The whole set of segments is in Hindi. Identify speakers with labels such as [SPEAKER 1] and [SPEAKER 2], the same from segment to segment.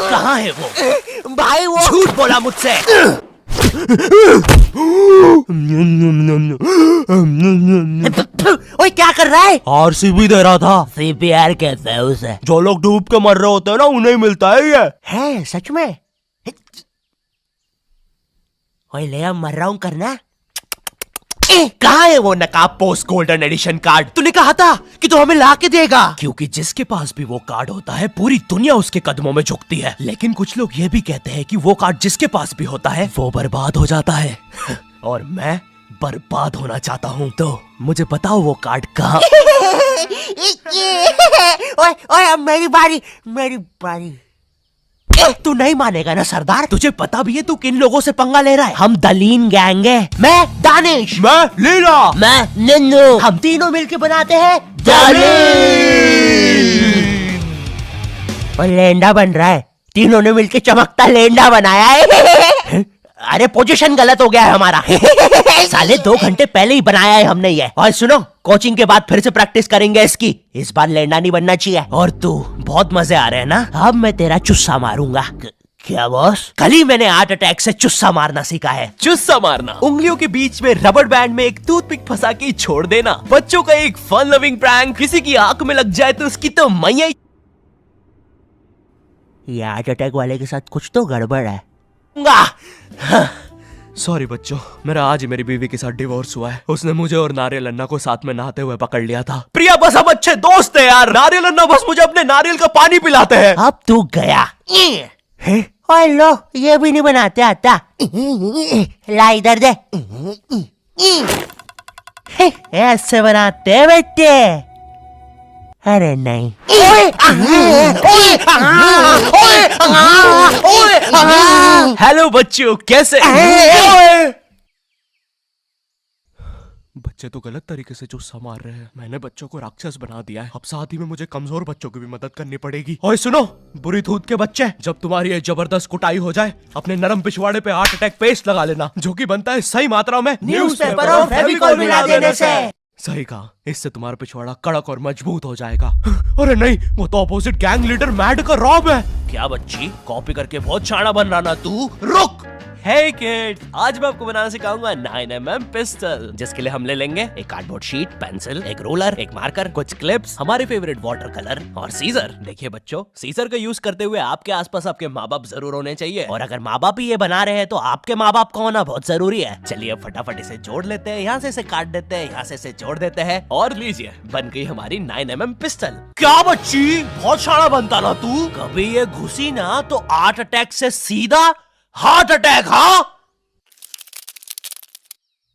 [SPEAKER 1] कहाँ है वो?
[SPEAKER 2] भाई वो
[SPEAKER 1] झूठ बोला मुझसे।
[SPEAKER 2] ओए क्या कर रहा है?
[SPEAKER 1] आरसीबी दे रहा था।
[SPEAKER 2] सीपीआर कहते हैं उसे।
[SPEAKER 1] जो लोग डूब के मर रहे होते हैं ना, उन्हें मिलता है ये।
[SPEAKER 2] है सच में? ओए ले अब मर रहा हूँ करना।
[SPEAKER 1] कहाँ है वो नकाब पोस्ट गोल्डन एडिशन कार्ड? तूने कहा था कि तू हमें ला के देगा। क्योंकि जिसके पास भी वो कार्ड होता है, पूरी दुनिया उसके कदमों में झुकती है। लेकिन कुछ लोग ये भी कहते हैं कि वो कार्ड जिसके पास भी होता है, वो बर्बाद हो जाता है। और मैं बर्बाद होना चाहता हूँ, तो मुझे बताओ वो कार्ड कहाँ?
[SPEAKER 2] ओए ओए अब मेरी बारी।
[SPEAKER 1] तू नहीं मानेगा ना सरदार? तुझे पता भी है तू किन लोगों से पंगा ले रहा है?
[SPEAKER 2] हम दलीन गैंग है। मैं दानिश,
[SPEAKER 1] मैं लीला,
[SPEAKER 2] मैं नन्नू, हम तीनों मिलके बनाते हैं दलीन। और लेंडा बन रहा है। तीनों ने मिलके चमकता लेंडा बनाया है। अरे पोजीशन गलत हो गया है हमारा। साले 2 घंटे पहले ही बनाया है हमने ये। और सुनो, कोचिंग के बाद फिर से प्रैक्टिस करेंगे इसकी। इस बार लेंडा नहीं बनना चाहिए।
[SPEAKER 1] और तू बहुत मजे आ रहे हैं ना?
[SPEAKER 2] अब मैं तेरा चुस्सा मारूंगा। क्या बॉस?
[SPEAKER 1] कल ही मैंने हार्ट अटैक से चुस्सा मारना सीखा है। चुस्सा मारना उंगलियों के बीच में रबड़ बैंड में एक टूथपिक फंसा के छोड़ देना। बच्चों का एक फन लविंग प्रैंक। किसी की आंख में लग जाए तो उसकी तो मैया।
[SPEAKER 2] ये हार्ट अटैक वाले के साथ कुछ तो गड़बड़ है।
[SPEAKER 1] सॉरी बच्चों, मेरा आज ही मेरी बीवी के साथ डिवोर्स हुआ है। उसने मुझे और नारियल अन्ना को साथ में नहाते हुए पकड़ लिया था। प्रिया बस हम अच्छे दोस्त हैं यार। नारियल अन्ना बस मुझे अपने नारियल का पानी पिलाते हैं।
[SPEAKER 2] अब तू गया। ओए लो, ये भी नहीं बनाते आता। ला इधर दे। ऐसे बनाते हैं बेटे। अरे नहीं।
[SPEAKER 1] हेलो बच्चों, कैसे? बच्चे तो गलत तरीके से चुस्सा मार रहे हैं। मैंने बच्चों को राक्षस बना दिया है। अब साथ ही में मुझे कमजोर बच्चों की भी मदद करनी पड़ेगी। ओए सुनो बुरी थूत के बच्चे, जब तुम्हारी ये जबरदस्त कुटाई हो जाए, अपने नरम पिछवाड़े पे हार्ट अटैक पेस्ट लगा लेना, जो कि बनता है सही मात्रा में
[SPEAKER 2] न्यूज़पेपर और फेविकॉल मिला देने से।
[SPEAKER 1] सही कहा, इससे तुम्हारा पिछवाड़ा कड़क और मजबूत हो जाएगा। अरे नहीं, वो तो अपोजिट गैंग लीडर मैड का रॉब है। क्या बच्ची, कॉपी करके बहुत शाना बन रहा ना तू? रुक। Hey kids, आज मैं आपको बनाना सिखाऊंगा 9mm पिस्टल, जिसके लिए हम ले लेंगे एक कार्डबोर्ड शीट, पेंसिल, एक रोलर, एक मार्कर, कुछ क्लिप्स, हमारे फेवरेट वाटर कलर और सीजर। देखिए बच्चों, सीजर का यूज करते हुए आपके आसपास आपके माँ बाप जरूर होने चाहिए। और अगर माँ बाप ही ये बना रहे हैं तो आपके माँ बाप का होना बहुत जरूरी है। चलिए फटाफट इसे जोड़ लेते हैं। यहाँ से इसे काट देते हैं, यहाँ से इसे जोड़ देते हैं और लीजिए, बन गई हमारी 9mm पिस्टल। क्या बच्ची, बहुत शाना बनता ना तू? कभी ये घुसी ना तो हार्ट अटैक से सीधा हार्ट अटैक। हाँ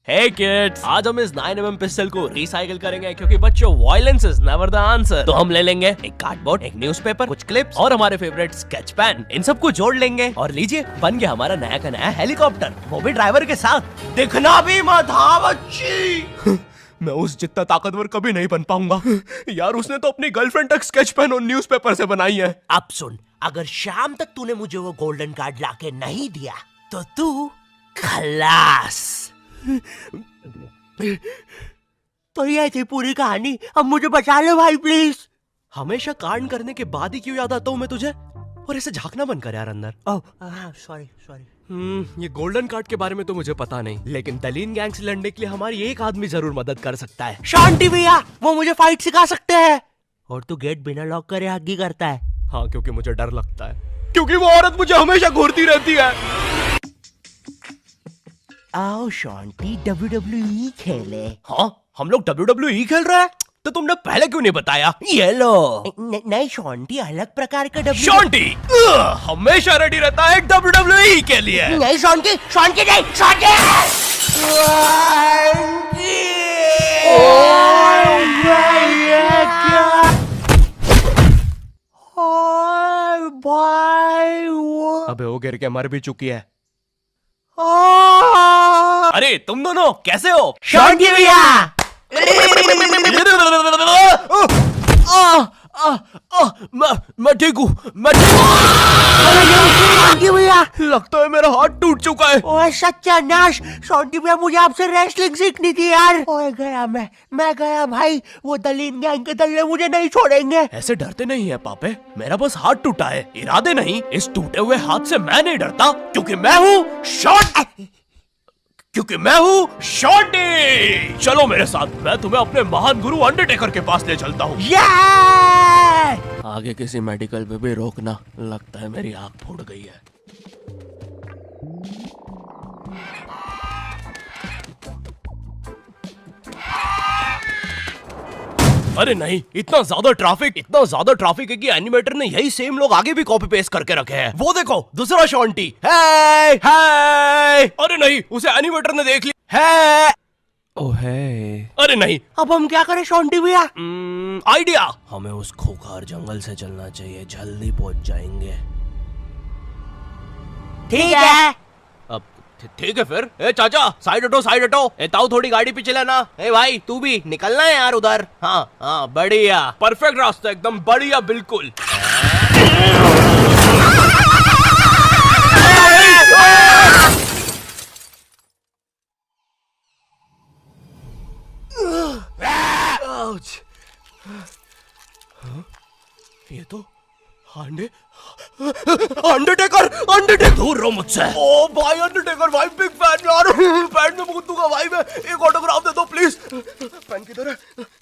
[SPEAKER 1] हे किड्स, आज हम इस 9mm पिस्टल को रिसाइकिल करेंगे, क्योंकि बच्चों violence is never the answer. तो हम ले लेंगे एक कार्डबोर्ड, एक न्यूज़पेपर, कुछ क्लिप्स और हमारे फेवरेट स्केच पेन। इन सबको जोड़ लेंगे और लीजिए, बन गया हमारा नया का नया हेलीकॉप्टर, वो भी ड्राइवर के साथ। दिखना भी मत। हाँ बच्ची। मैं उस जितना ताकतवर कभी नहीं बन पाऊंगा यार। उसने तो अपनी गर्लफ्रेंड तक स्केच पेन और न्यूज़पेपर से बनाई है।
[SPEAKER 2] अब सुन, अगर शाम तक तूने मुझे वो गोल्डन कार्ड लाके नहीं दिया तो तू खलास। तो ये थी पूरी कहानी। अब मुझे बचा लो भाई प्लीज।
[SPEAKER 1] हमेशा कांड करने के बाद ही क्यों याद आता हूँ मैं तुझे? और ऐसे झांकना बंद कर यार अंदर।
[SPEAKER 2] सॉरी।
[SPEAKER 1] ये गोल्डन कार्ड के बारे में तो मुझे पता नहीं, लेकिन दलीन गैंग से लड़ने के लिए हमारी एक आदमी जरूर मदद कर सकता है।
[SPEAKER 2] शांति भैया, वो मुझे फाइट सिखा सकते हैं। और तू गेट बिना लॉक करे हग्गी करता है।
[SPEAKER 1] हाँ, क्योंकि मुझे डर लगता है, क्योंकि वो औरत मुझे हमेशा घूरती रहती है।
[SPEAKER 2] आओ शांति, WWE खेले।
[SPEAKER 1] हाँ, हम लोग WWE खेल रहे हैं? तो तुमने पहले क्यों नहीं बताया?
[SPEAKER 2] ये लो। नहीं शांति, अलग प्रकार का WWE।
[SPEAKER 1] शांति हमेशा रेडी रहता है WWE के लिए।
[SPEAKER 2] नहीं शांति नहीं, शांति।
[SPEAKER 1] अबे वो गिर के मर भी चुकी है। अरे तुम दोनों कैसे हो?
[SPEAKER 2] शांति भैया।
[SPEAKER 1] मैं ठीक हूँ,
[SPEAKER 2] शॉन्टी भैया,
[SPEAKER 1] लगता है मेरा हाथ टूट चुका है।
[SPEAKER 2] ओए सत्यानाश, शॉन्टी भैया मुझे आपसे रेसलिंग सीखनी थी यार। ओए गया मैं गया भाई, वो दलीन गैंग के दल्ले मुझे नहीं छोड़ेंगे।
[SPEAKER 1] ऐसे डरते नहीं है पापे, मेरा बस हाथ टूटा है, इरादे नहीं। इस टूटे हुए हाथ से मैं नहीं डरता, क्योंकि मैं हूँ शॉन्टी। चलो मेरे साथ, मैं तुम्हें अपने महान गुरु अंडरटेकर के पास ले चलता हूँ। आगे किसी मेडिकल पे भी रोकना, लगता है मेरी आंख फूट गई है। अरे नहीं, इतना ज्यादा ट्रैफिक है कि एनिमेटर ने यही सेम लोग आगे भी कॉपी पेस्ट करके रखे हैं। वो देखो, दूसरा शॉन्टी। हे अरे नहीं, उसे एनिमेटर ने देख लिया। ओह है। अरे नहीं,
[SPEAKER 2] अब हम क्या करें शॉन्टी भैया?
[SPEAKER 1] आइडिया, हमें उस खोखार जंगल से चलना चाहिए, जल्दी पहुंच जाएंगे।
[SPEAKER 2] ठीक है।
[SPEAKER 1] अब ठीक है फिर। ए चाचा, साइड हटो। ए ताऊ, थोड़ी गाड़ी पीछे लेना। ए भाई, तू भी निकलना है यार उधर। हाँ, बढ़िया, परफेक्ट रास्ता, एकदम बढ़िया, बिल्कुल। ये तो अंडरटेकर दूर रहो मुझसे। ओ भाई अंडरटेकर भाई, बिग फैन यार। पैंट में मुकुंदू का भाई, मैं एक ऑटोग्राफ दे दो प्लीज। पेन किधर है?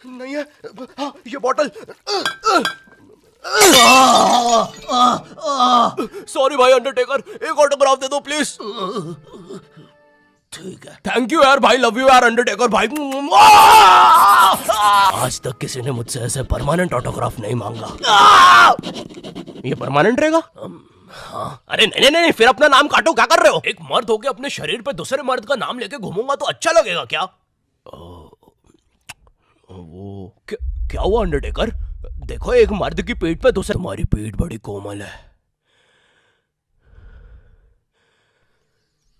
[SPEAKER 1] नहीं है। हाँ, ये बॉटल। सॉरी भाई अंडरटेकर, एक ऑटोग्राफ दे दो प्लीज। ठीक है, थैंक यू यार भाई, लव यू यार अंडरटेकर भाई। आज तक किसी ने मुझसे ऐसे परमानेंट ऑटोग्राफ नहीं मांगा। ये परमानेंट रहेगा? हाँ। अरे नहीं, फिर अपना नाम काटो, क्या कर रहे हो? एक मर्द होके अपने शरीर पे दूसरे मर्द का नाम लेके घूमूंगा तो अच्छा लगेगा क्या? वो क्या हुआ अंडरटेकर? देखो, एक मर्द की पीठ पे दूसरे। तुम्हारी पीठ बड़ी कोमल है।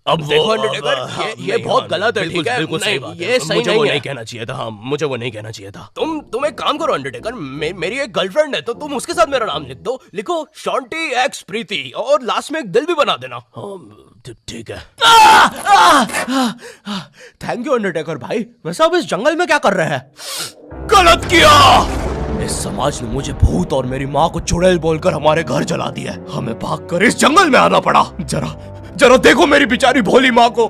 [SPEAKER 1] अब देखो अंडरटेकर, ये बहुत गलत है, ठीक है?
[SPEAKER 2] बिल्कुल सही बात है।
[SPEAKER 1] ये सही नहीं है। कहना चाहिए था। हाँ, मुझे वो नहीं कहना चाहिए था। तुम एक काम करो अंडरटेकर, मेरी एक गर्लफ्रेंड है, तो तुम उसके साथ मेरा नाम लिख दो। लिखो शॉन्टी एक्स प्रीति, और लास्ट में एक दिल भी बना देना। ठीक है। थैंक यू अंडरटेकर भाई। वैसे अब इस जंगल में क्या कर रहे हैं? गलत किया। इस समाज ने मुझे भूत और मेरी माँ को चुड़ैल बोलकर हमारे घर जला दिया। हमें भागकर इस जंगल में आना पड़ा। जरा देखो मेरी बेचारी भोली माँ को।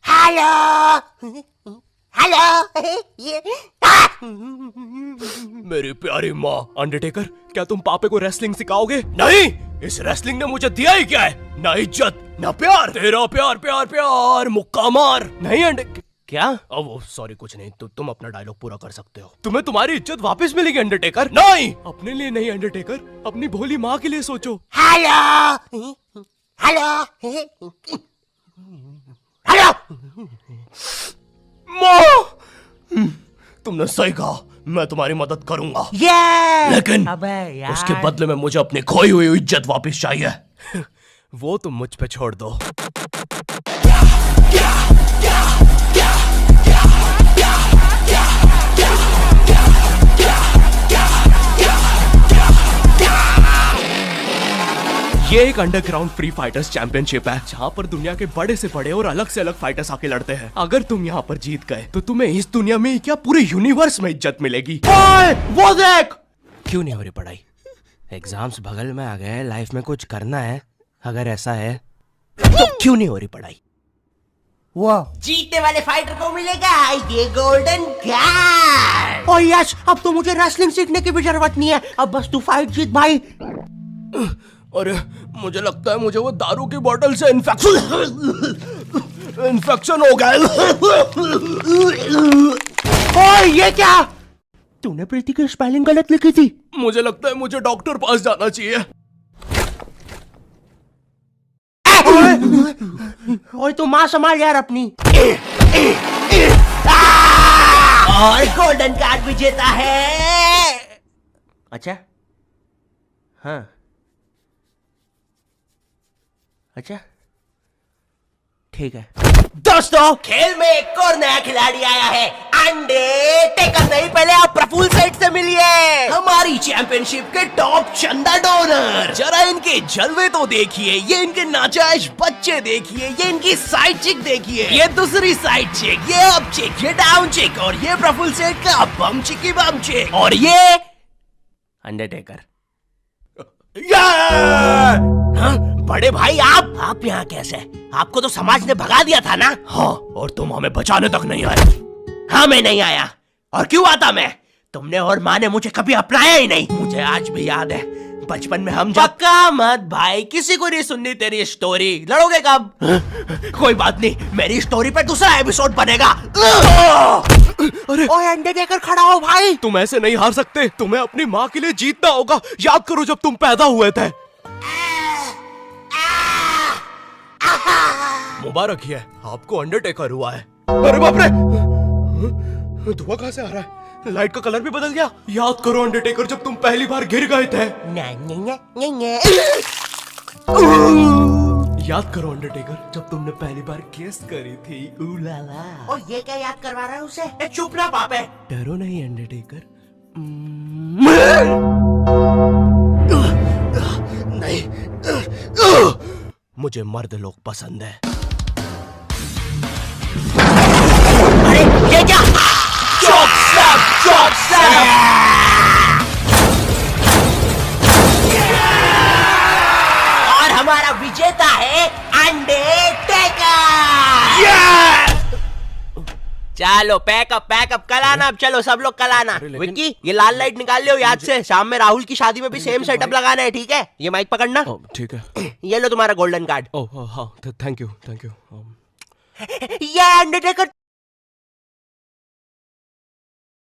[SPEAKER 2] हेलो।
[SPEAKER 1] मेरी प्यारी माँ। अंडरटेकर, क्या तुम पापे को रेसलिंग सिखाओगे? नहीं, इस रेसलिंग ने मुझे दिया ही क्या है? ना इज्जत, ना प्यार। तेरा प्यार मुक्का मार। नहीं क्या? वो सॉरी, कुछ नहीं। तुम अपना डायलॉग पूरा कर सकते हो। तुम्हें तुम्हारी इज्जत वापस मिलेगी अंडरटेकर। नहीं, अपने लिए नहीं अंडरटेकर, अपनी भोली माँ के लिए सोचो।
[SPEAKER 2] हेलो।
[SPEAKER 1] माँ, तुमने सही कहा, मैं तुम्हारी मदद करूंगा। लेकिन उसके बदले में मुझे अपनी खोई हुई इज्जत वापस चाहिए। वो तुम मुझ पे छोड़ दो। ये एक अंडरग्राउंड फ्री फाइटर्स चैंपियनशिप है, जहाँ पर दुनिया के बड़े से बड़े और अलग से अलग फाइटर्स आके लड़ते हैं। अगर तुम यहाँ पर जीत गए तो तुम्हें इस दुनिया में क्या, पूरे यूनिवर्स में इज्जत मिलेगी। ओए, वो देख। क्यों नहीं हो रही पढ़ाई? एग्जाम्स बगल में आ गए, लाइफ में कुछ करना है। अगर ऐसा है तो क्यों नहीं हो रही पढ़ाई?
[SPEAKER 2] वो जीतने वाले फाइटर को मिलेगा ये गोल्डन कार्ड। और यस, अब तो मुझे रेसलिंग सीखने की भी जरूरत नहीं है, अब बस तू फाइट जीत भाई।
[SPEAKER 1] अरे मुझे लगता है मुझे वो दारू की बोतल से इन्फेक्शन हो गया।
[SPEAKER 2] ओए, ये क्या? तूने प्रीति की स्पेलिंग गलत लिखी थी।
[SPEAKER 1] मुझे लगता है मुझे डॉक्टर पास जाना चाहिए।
[SPEAKER 2] ओए, तू माँ संभाल यार अपनी। और गोल्डन कार्ड विजेता है। अच्छा, हाँ, अच्छा, ठीक है। दोस्तों, खेल में एक और नया खिलाड़ी आया है, अंडरटेकर। नहीं, पहले आप प्रफुल्ल सेठ से मिलिए, हमारी चैंपियनशिप के टॉप चंदा डोनर।
[SPEAKER 1] जरा इनके जलवे तो देखिए, ये इनके नाजायज बच्चे देखिए, ये इनकी साइड चिक देखिए, ये दूसरी साइड चिक, ये अप चिक, ये डाउन चिक, और ये प्रफुल्ल सेठ का बम चिकी बम चिक, और ये
[SPEAKER 2] अंडरटेकर।
[SPEAKER 1] हाँ,
[SPEAKER 2] बड़े भाई, आप यहाँ कैसे? आपको तो समाज ने भगा दिया था ना?
[SPEAKER 1] हाँ, और तुम हमें बचाने तक नहीं आए।
[SPEAKER 2] हाँ, मैं नहीं आया। और क्यों आता मैं? तुमने और माँ ने मुझे कभी अपनाया ही नहीं। मुझे आज भी याद है, बचपन में हम
[SPEAKER 1] पक्का मत भाई, किसी को नहीं सुननी तेरी स्टोरी। लड़ोगे कब?
[SPEAKER 2] कोई बात नहीं, मेरी स्टोरी पे दूसरा एपिसोड बनेगा।
[SPEAKER 1] अरे
[SPEAKER 2] ओए अंडरटेकर, खड़ा हो भाई।
[SPEAKER 1] तुम ऐसे नहीं हार सकते, तुम्हें अपनी माँ के लिए जीतना होगा। याद करो जब तुम पैदा हुए थे। मुबारक है, आपको अंडरटेकर हुआ है। अरे बाप रे, धुआं कहां से आ रहा है? लाइट का कलर भी बदल गया। याद करो अंडरटेकर, जब तुम पहली बार गिर गए थे। याद करो अंडरटेकर, जब तुमने पहली बार किस करी थी। उलाला।
[SPEAKER 2] ओ, ये क्या याद करवा रहा है उसे? चुप ना पापे।
[SPEAKER 1] डरो नहीं अंडरटेकर। नहीं, मुझे मर्द लोग पसंद है।
[SPEAKER 2] अरे ये क्या?
[SPEAKER 1] Chop slap.
[SPEAKER 2] और हमारा विजेता है अंडरटेकर। चलो पैकअप, कल आना। अब चलो सब लोग कल आना। विक्की, ये लाल लाइट निकाल लियो याद से। शाम में राहुल की शादी में भी सेम सेटअप लगाना है, ठीक है? ये माइक पकड़ना।
[SPEAKER 1] ठीक है।
[SPEAKER 2] ये लो तुम्हारा गोल्डन कार्ड।
[SPEAKER 1] ओह हाँ, थैंक यू।
[SPEAKER 2] ये अंडरटेकर